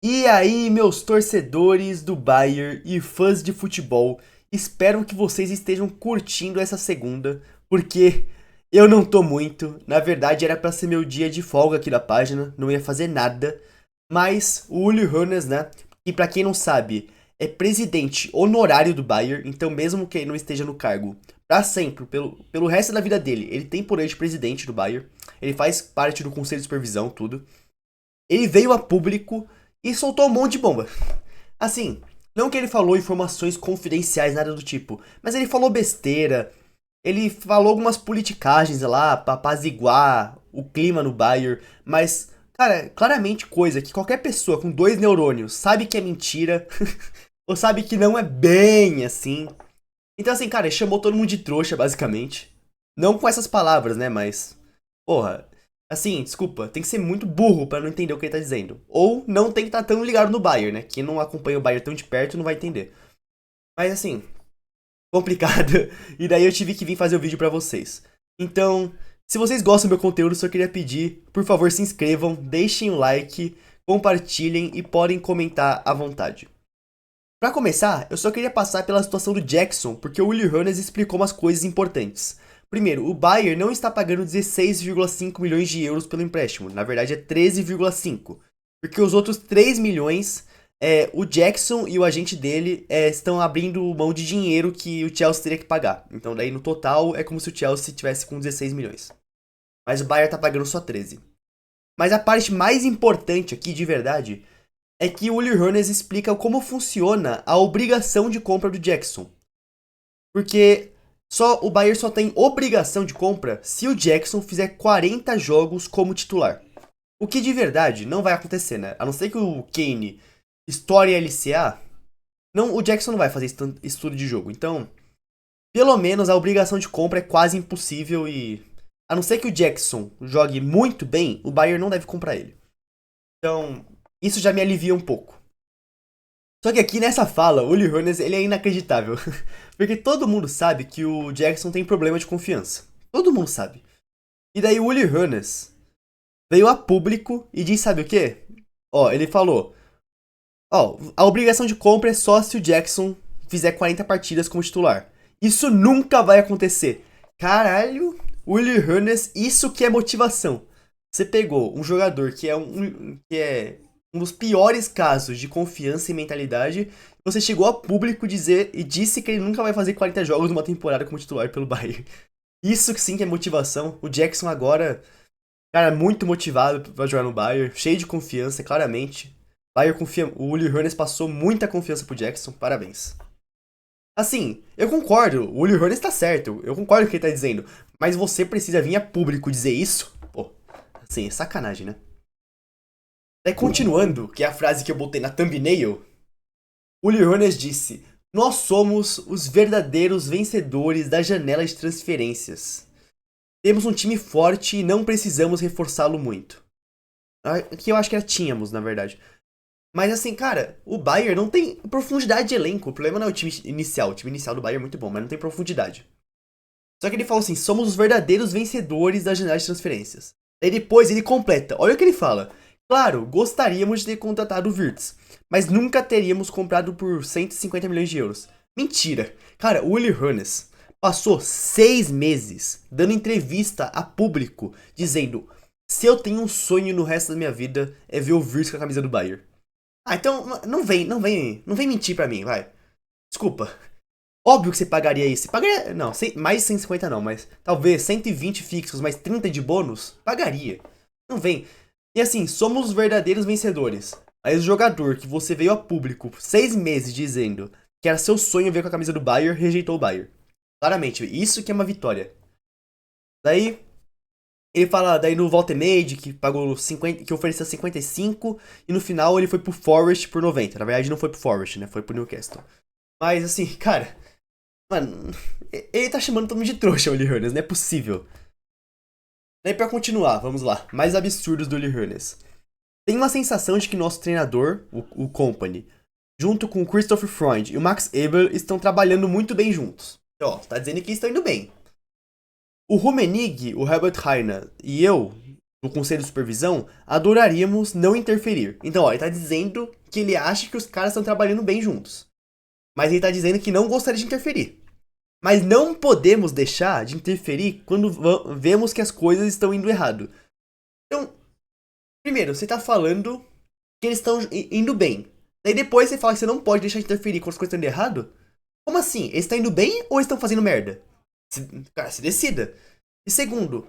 E aí, meus torcedores do Bayern e fãs de futebol, espero que vocês estejam curtindo essa segunda, porque eu não tô muito. Na verdade, era pra ser meu dia de folga aqui da página, não ia fazer nada. Mas o Uli Hoeneß, né? E pra quem não sabe, é presidente honorário do Bayern, então mesmo que ele não esteja no cargo pra sempre, pelo resto da vida dele, ele tem poder de presidente do Bayern. Ele faz parte do conselho de supervisão, tudo. Ele veio a público e soltou um monte de bomba. Assim, não que ele falou informações confidenciais, nada do tipo, mas ele falou besteira, ele falou algumas politicagens lá pra apaziguar o clima no Bayern, mas, cara, claramente coisa que qualquer pessoa com dois neurônios sabe que é mentira, ou sabe que não é bem assim. Então, assim, cara, ele chamou todo mundo de trouxa, basicamente. Não com essas palavras, né, mas. Porra, assim, desculpa, tem que ser muito burro pra não entender o que ele tá dizendo. Ou não tem que estar tão ligado no Bayern, né? Quem não acompanha o Bayern tão de perto não vai entender. Mas assim, complicado. E daí eu tive que vir fazer o vídeo pra vocês. Então, se vocês gostam do meu conteúdo, só queria pedir, por favor, se inscrevam, deixem o like, compartilhem e podem comentar à vontade. Pra começar, eu só queria passar pela situação do Jackson, porque o Uli Hoeneß explicou umas coisas importantes. Primeiro, o Bayern não está pagando 16,5 milhões de euros pelo empréstimo, na verdade é 13,5. Porque os outros 3 milhões, o Jackson e o agente dele estão abrindo mão de dinheiro que o Chelsea teria que pagar. Então daí no total é como se o Chelsea tivesse com 16 milhões. Mas o Bayern tá pagando só 13. Mas a parte mais importante aqui, de verdade, é que o Uli Hoeneß explica como funciona a obrigação de compra do Jackson. Porque o Bayern só tem obrigação de compra se o Jackson fizer 40 jogos como titular. O que de verdade não vai acontecer, né? A não ser que o Kane estoure a LCA, não, o Jackson não vai fazer estudo de jogo. Então, pelo menos a obrigação de compra é quase impossível e a não ser que o Jackson jogue muito bem, o Bayern não deve comprar ele. Então, isso já me alivia um pouco. Só que aqui nessa fala, o Uli Hoeneß, ele é inacreditável. Porque todo mundo sabe que o Jackson tem problema de confiança. Todo mundo sabe. E daí o Uli Hoeneß veio a público e disse, sabe o quê? Ó, ele falou, ó, a obrigação de compra é só se o Jackson fizer 40 partidas como titular. Isso nunca vai acontecer. Caralho, Uli Hoeneß, isso que é motivação. Você pegou um jogador que é um dos piores casos de confiança e mentalidade. Você chegou a público dizer e disse que ele nunca vai fazer 40 jogos numa temporada como titular pelo Bayern. Isso que sim que é motivação. O Jackson agora, cara, muito motivado pra jogar no Bayern, cheio de confiança, claramente. Bayern confia, o Uli Hoeneß passou muita confiança pro Jackson, parabéns. Assim, eu concordo, o Uli Hoeneß tá certo, eu concordo com o que ele tá dizendo, mas você precisa vir a público dizer isso? Pô, assim, é sacanagem, né? Daí continuando, que é a frase que eu botei na thumbnail, o Hoeneß disse: Nós somos os verdadeiros vencedores da janela de transferências. Temos um time forte e não precisamos reforçá-lo muito. Que eu acho que tínhamos, na verdade. Mas assim, cara, o Bayern não tem profundidade de elenco. O problema não é o time inicial. O time inicial do Bayern é muito bom, mas não tem profundidade. Só que ele falou assim: somos os verdadeiros vencedores da janela de transferências. Daí depois ele completa. Olha o que ele fala. Claro, gostaríamos de ter contratado o Wirtz, mas nunca teríamos comprado por 150 milhões de euros. Mentira. Cara, o Uli Hoeneß passou 6 meses dando entrevista a público, dizendo: se eu tenho um sonho no resto da minha vida é ver o Wirtz com a camisa do Bayern. Ah, então não vem mentir pra mim, vai. Desculpa. Óbvio que você pagaria isso. Você pagaria, não, mais de 150 não, mas talvez 120 fixos mais 30 de bônus, pagaria. Não vem. E assim, somos os verdadeiros vencedores. Aí o jogador que você veio a público 6 meses dizendo que era seu sonho ver com a camisa do Bayern, rejeitou o Bayern. Claramente, isso que é uma vitória. Daí, ele fala daí no Walter Made que pagou 50, que ofereceu 55 e no final ele foi pro Forest por 90. Na verdade não foi pro Forest, né? Foi pro Newcastle. Mas assim, cara, mano, ele tá chamando todo mundo de trouxa, o Uli Hoeneß, não é possível. Daí pra continuar, vamos lá. Mais absurdos do Uli Hoeneß. Tem uma sensação de que nosso treinador, o Company, junto com o Christopher Freund e o Max Eber, estão trabalhando muito bem juntos. Então, ó, tá dizendo que estão indo bem. O Rummenigge, o Herbert Hainer e eu, do Conselho de Supervisão, adoraríamos não interferir. Então, ó, ele tá dizendo que ele acha que os caras estão trabalhando bem juntos. Mas ele tá dizendo que não gostaria de interferir. Mas não podemos deixar de interferir quando vemos que as coisas estão indo errado. Então, primeiro, você tá falando que eles estão indo bem. Daí depois você fala que você não pode deixar de interferir quando as coisas estão indo errado? Como assim? Eles estão indo bem ou eles estão fazendo merda? Cara, se decida. E segundo,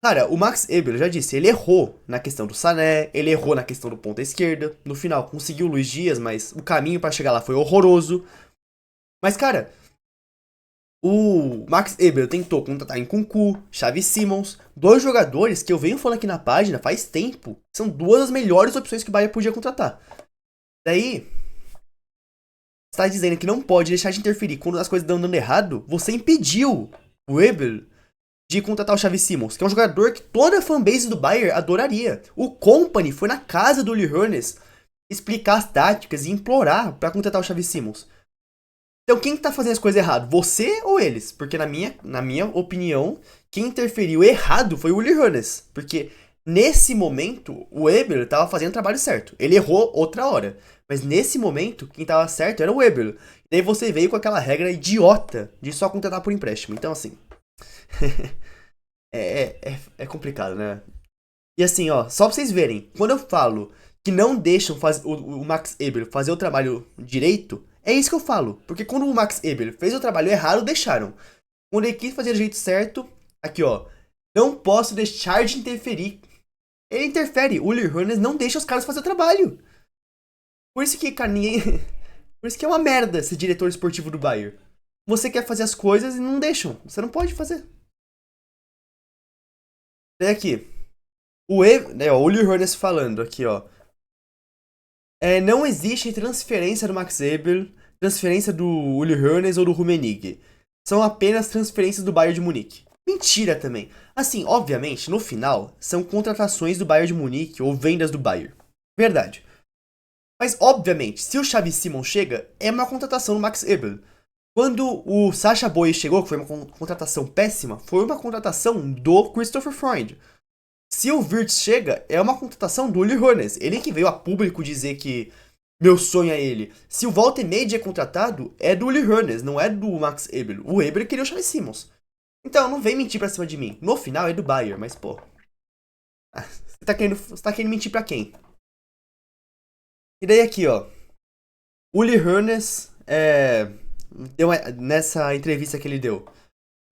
cara, o Max Eber, eu já disse, ele errou na questão do Sané, ele errou na questão do ponta esquerda. No final, conseguiu o Luiz Dias, mas o caminho pra chegar lá foi horroroso. Mas, cara, o Max Eber tentou contratar Nkunku, Xavi Simons, dois jogadores que eu venho falando aqui na página faz tempo. São duas das melhores opções que o Bayern podia contratar. Daí, você tá dizendo que não pode deixar de interferir quando as coisas estão dando errado, você impediu o Eber de contratar o Xavi Simons, que é um jogador que toda a fanbase do Bayern adoraria. O Company foi na casa do Uli Hoeneß explicar as táticas e implorar pra contratar o Xavi Simons. Então quem que tá fazendo as coisas errado? Você ou eles? Porque na minha opinião, quem interferiu errado foi o Uli Hoeneß. Porque nesse momento, o Eber tava fazendo o trabalho certo. Ele errou outra hora. Mas nesse momento, quem tava certo era o Eber. E daí você veio com aquela regra idiota de só contratar por empréstimo. Então assim... é complicado, né? E assim, ó, só pra vocês verem, quando eu falo que não deixam o Max Eber fazer o trabalho direito, é isso que eu falo. Porque quando o Max Eber fez o trabalho errado, deixaram. Quando ele quis fazer do jeito certo, aqui ó, não posso deixar de interferir. Ele interfere, o Uli Hoeneß não deixa os caras fazer o trabalho. Por isso que, cara, ninguém... Por isso que é uma merda ser diretor esportivo do Bayern. Você quer fazer as coisas e não deixam. Você não pode fazer. Daí aqui. O Uli Hoeneß falando aqui, ó. Não existe transferência do Max Eber, transferência do Uli Hoeneß ou do Rummenigge. São apenas transferências do Bayern de Munique. Mentira também. Assim, obviamente, no final, são contratações do Bayern de Munique ou vendas do Bayern. Verdade. Mas, obviamente, se o Xavi Simons chega, é uma contratação do Max Eber. Quando o Sacha Boey chegou, que foi uma contratação péssima, foi uma contratação do Christopher Freund. Se o Wirtz chega, é uma contratação do Uli Hoeneß. Ele que veio a público dizer que meu sonho é ele. Se o Walter Meide é contratado, é do Uli Hoeneß, não é do Max Eber. O Eber queria o Xavi Simons. Então, não vem mentir pra cima de mim. No final é do Bayern, mas pô... Você tá querendo mentir pra quem? E daí aqui, ó. Uli Hoeneß, nessa entrevista que ele deu.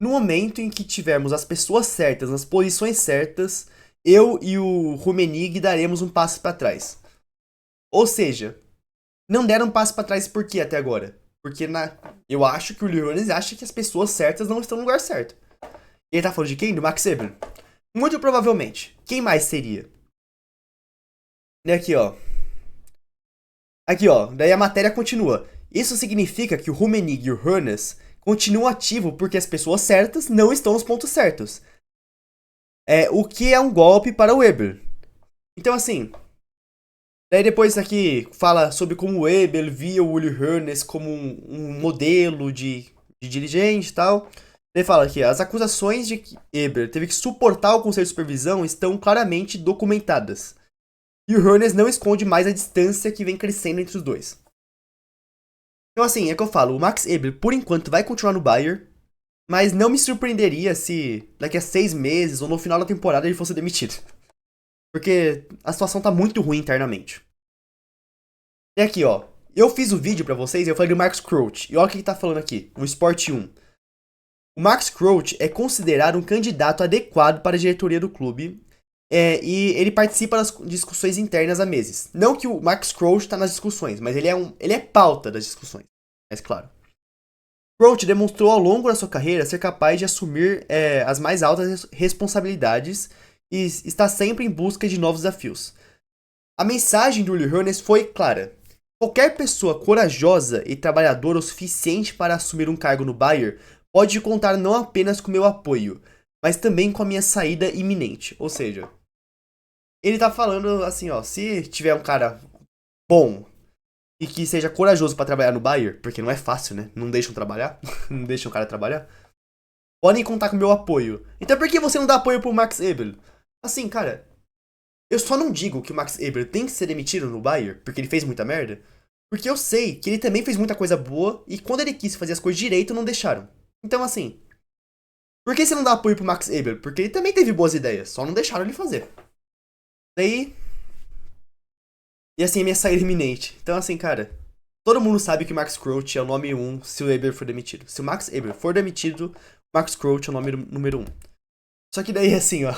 No momento em que tivermos as pessoas certas, nas posições certas, eu e o Rummenigge daremos um passo para trás. Ou seja, não deram um passo para trás por quê até agora? Porque eu acho que o Uli Hoeneß acha que as pessoas certas não estão no lugar certo. E ele tá falando de quem? Do Max Eber. Muito provavelmente. Quem mais seria? E aqui, ó. Aqui, ó. Daí a matéria continua. Isso significa que o Rummenigge e o Hoeneß continuam ativos porque as pessoas certas não estão nos pontos certos. O que é um golpe para o Eber. Então, assim... Daí depois aqui fala sobre como o Eber via o Uli Hoeneß como um modelo de dirigente e tal. Ele fala aqui, as acusações de que Eber teve que suportar o Conselho de Supervisão estão claramente documentadas. E o Hoeneß não esconde mais a distância que vem crescendo entre os dois. Então assim, é que eu falo, o Max Eber por enquanto vai continuar no Bayern, mas não me surpreenderia se daqui a 6 meses ou no final da temporada ele fosse demitido. Porque a situação tá muito ruim internamente. E aqui, ó. Eu fiz o vídeo pra vocês e eu falei do Max Crouch. E olha o que ele tá falando aqui, no Sport 1. O Max Crouch é considerado um candidato adequado para a diretoria do clube. E ele participa das discussões internas há meses. Não que o Max Crouch tá nas discussões, mas ele é pauta das discussões. Mas claro. Crouch demonstrou ao longo da sua carreira ser capaz de assumir as mais altas responsabilidades e está sempre em busca de novos desafios. A mensagem do Uli Hoeneß foi clara. Qualquer pessoa corajosa e trabalhadora o suficiente para assumir um cargo no Bayern pode contar não apenas com meu apoio, mas também com a minha saída iminente. Ou seja, ele tá falando assim, ó, se tiver um cara bom e que seja corajoso pra trabalhar no Bayern, porque não é fácil, né? Não deixam trabalhar, não deixam o cara trabalhar. Podem contar com meu apoio. Então por que você não dá apoio pro Max Eber? Assim, cara, eu só não digo que o Max Eber tem que ser demitido no Bayern, porque ele fez muita merda, porque eu sei que ele também fez muita coisa boa, e quando ele quis fazer as coisas direito, não deixaram. Então, assim, por que você não dá apoio pro Max Eber? Porque ele também teve boas ideias, só não deixaram ele fazer. Daí, e assim, minha saída iminente. Então, assim, cara, todo mundo sabe que o Max Crouch é o nome um se o Eber for demitido. Se o Max Eber for demitido, o Max Crouch é o nome número um. Só que daí, assim, ó,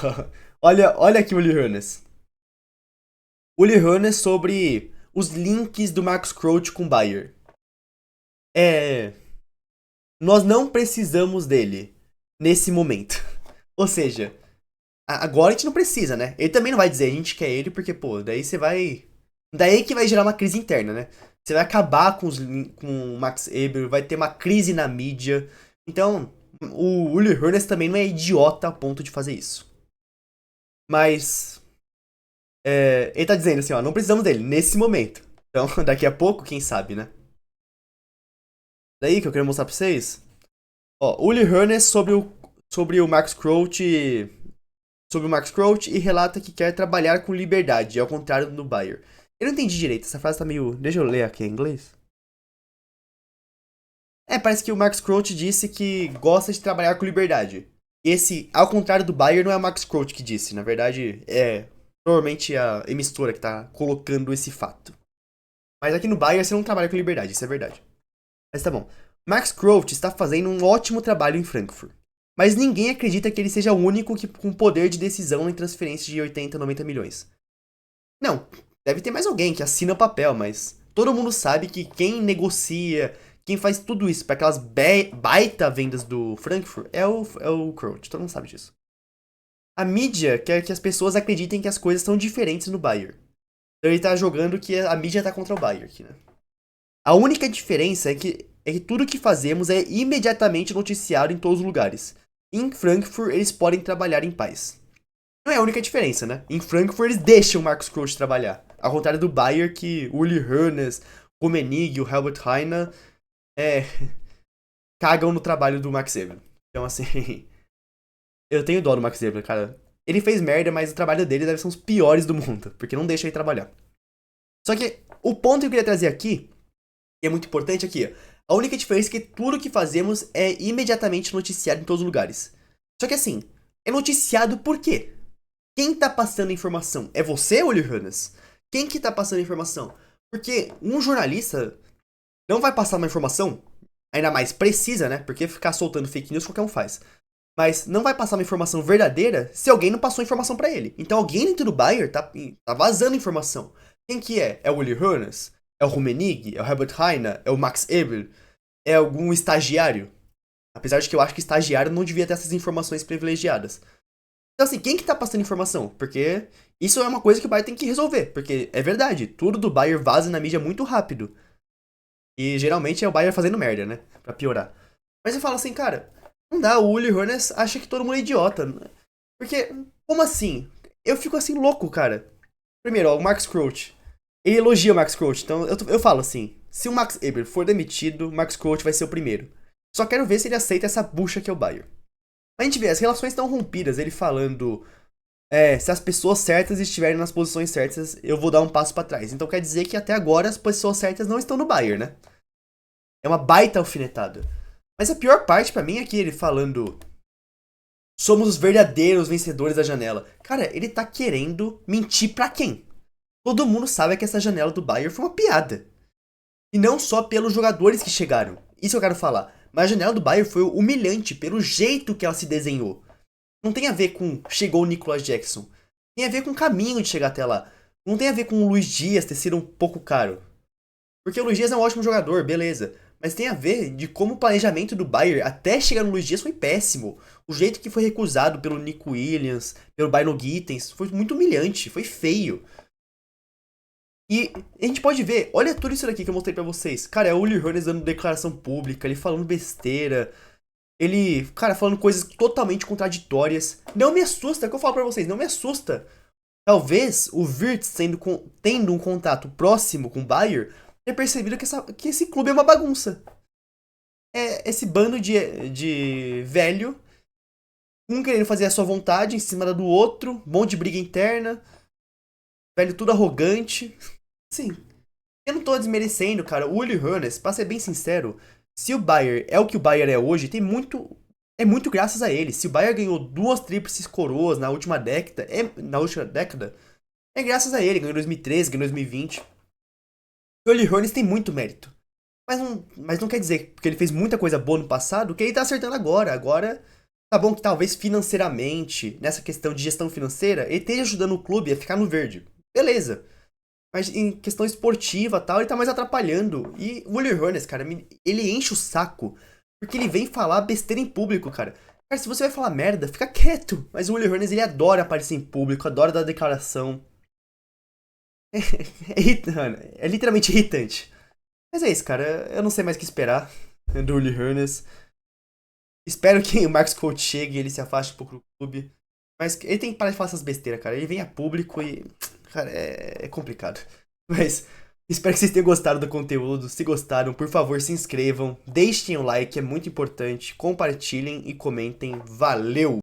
olha aqui o Uli Hoeneß. Uli Hoeneß sobre os links do Max Crouch com o Bayer. É, nós não precisamos dele nesse momento. Ou seja, agora a gente não precisa, né? Ele também não vai dizer a gente quer ele, porque, pô, daí você vai. Daí que vai gerar uma crise interna, né? Você vai acabar com o Max Eber, vai ter uma crise na mídia. Então, o Uli Hoeneß também não é idiota a ponto de fazer isso. Mas. Ele tá dizendo assim, ó, não precisamos dele nesse momento. Então, daqui a pouco, quem sabe, né? Daí que eu queria mostrar pra vocês. Ó, Uli Hoeneß sobre o Max Crouch. Sobre o Max Crouch e relata que quer trabalhar com liberdade, ao contrário do Bayer. Eu não entendi direito, essa frase tá meio. Deixa eu ler aqui em inglês. Parece que o Max Crouch disse que gosta de trabalhar com liberdade. Esse, ao contrário do Bayer, não é o Max Crouch que disse. Na verdade, é provavelmente a emissora que tá colocando esse fato. Mas aqui no Bayer você não trabalha com liberdade, isso é verdade. Mas tá bom. Max Crouch está fazendo um ótimo trabalho em Frankfurt. Mas ninguém acredita que ele seja o único com poder de decisão em transferências de 80, 90 milhões. Não, deve ter mais alguém que assina o papel, mas todo mundo sabe que quem negocia, quem faz tudo isso para aquelas baita vendas do Frankfurt é o Crouch, todo mundo sabe disso. A mídia quer que as pessoas acreditem que as coisas são diferentes no Bayern. Então ele tá jogando que a mídia tá contra o Bayern aqui, né? A única diferença é que tudo que fazemos é imediatamente noticiado em todos os lugares. Em Frankfurt, eles podem trabalhar em paz. Não é a única diferença, né? Em Frankfurt, eles deixam o Marcus Crouch trabalhar. Ao contrário do Bayer, que o Uli Hoeneß, o Rummenigge e o Herbert Heine é, cagam no trabalho do Max Eber. Então, assim, eu tenho dó do Max Eber, cara. Ele fez merda, mas o trabalho dele deve ser um dos piores do mundo, porque não deixa ele trabalhar. Só que o ponto que eu queria trazer aqui, e é muito importante aqui, ó. A única diferença é que tudo que fazemos é imediatamente noticiado em todos os lugares. Só que assim, é noticiado por quê? Quem tá passando a informação? É você, Uli Hoeneß? Quem que tá passando a informação? Porque um jornalista não vai passar uma informação, ainda mais precisa, né? Porque ficar soltando fake news qualquer um faz. Mas não vai passar uma informação verdadeira se alguém não passou a informação pra ele. Então alguém dentro do Bayer tá vazando informação. Quem que é? É o Uli Hoeneß? É o Rummenigge? É o Herbert Heine? É o Max Eber? É algum estagiário? Apesar de que eu acho que estagiário não devia ter essas informações privilegiadas. Então, assim, quem que tá passando informação? Porque isso é uma coisa que o Bayern tem que resolver. Porque é verdade, tudo do Bayern vaza na mídia muito rápido. E geralmente é o Bayern fazendo merda, né? Pra piorar. Mas eu falo assim, cara, não dá, o Uli Hoeneß acha que todo mundo é idiota. Porque, como assim? Eu fico assim louco, cara. Primeiro, ó, o Max Crouch. Ele elogia o Max Crouch, então eu falo assim, se o Max Eber for demitido, o Max Crouch vai ser o primeiro. Só quero ver se ele aceita essa bucha que é o Bayern. A gente vê, as relações estão rompidas, ele falando se as pessoas certas estiverem nas posições certas, eu vou dar um passo pra trás. Então quer dizer que até agora as pessoas certas não estão no Bayern, né? É uma baita alfinetada. Mas a pior parte pra mim é que ele falando somos os verdadeiros vencedores da janela. Cara, ele tá querendo mentir pra quem? Todo mundo sabe que essa janela do Bayern foi uma piada. E não só pelos jogadores que chegaram. Isso eu quero falar. Mas a janela do Bayern foi humilhante pelo jeito que ela se desenhou. Não tem a ver com chegou o Nicolas Jackson. Tem a ver com o caminho de chegar até lá. Não tem a ver com o Luiz Dias ter sido um pouco caro. Porque o Luiz Dias é um ótimo jogador, beleza. Mas tem a ver de como o planejamento do Bayern até chegar no Luiz Dias foi péssimo. O jeito que foi recusado pelo Nico Williams, pelo Byron Gittens, foi muito humilhante, foi feio. E a gente pode ver, olha tudo isso daqui que eu mostrei pra vocês. Cara, é o Uli Hoeneß dando declaração pública, ele falando besteira. Ele, cara, falando coisas totalmente contraditórias. Não me assusta, é o que eu falo pra vocês, não me assusta. Talvez o Wirtz, tendo um contato próximo com o Bayern, tenha percebido que esse clube é uma bagunça. É esse bando de velho Um querendo fazer a sua vontade em cima da do outro, um monte de briga interna, velho, tudo arrogante. Sim, eu não tô desmerecendo, cara. O Uli Hoeneß, pra ser bem sincero, se o Bayern é o que o Bayern é hoje, tem muito. É muito graças a ele. Se o Bayern ganhou duas tríplices coroas na última década, é graças a ele. Ganhou em 2013, ganhou em 2020. O Uli Hoeneß tem muito mérito. Mas não quer dizer, porque ele fez muita coisa boa no passado, que ele tá acertando agora. Agora, tá bom que talvez financeiramente, nessa questão de gestão financeira, ele esteja ajudando o clube a ficar no verde. Beleza. Mas em questão esportiva e tal, ele tá mais atrapalhando. E o Uli Hoeneß, cara, ele enche o saco. Porque ele vem falar besteira em público, cara. Cara, se você vai falar merda, fica quieto. Mas o Uli Hoeneß, ele adora aparecer em público, adora dar declaração. Mano, é literalmente irritante. Mas é isso, cara. Eu não sei mais o que esperar do Uli Hoeneß. Espero que o Marcos Coach chegue e ele se afaste um pouco do clube. Mas ele tem que parar de falar essas besteiras, cara. Ele vem a público e. Cara, é complicado. Mas espero que vocês tenham gostado do conteúdo. Se gostaram, por favor, se inscrevam. Deixem o like, é muito importante. Compartilhem e comentem. Valeu!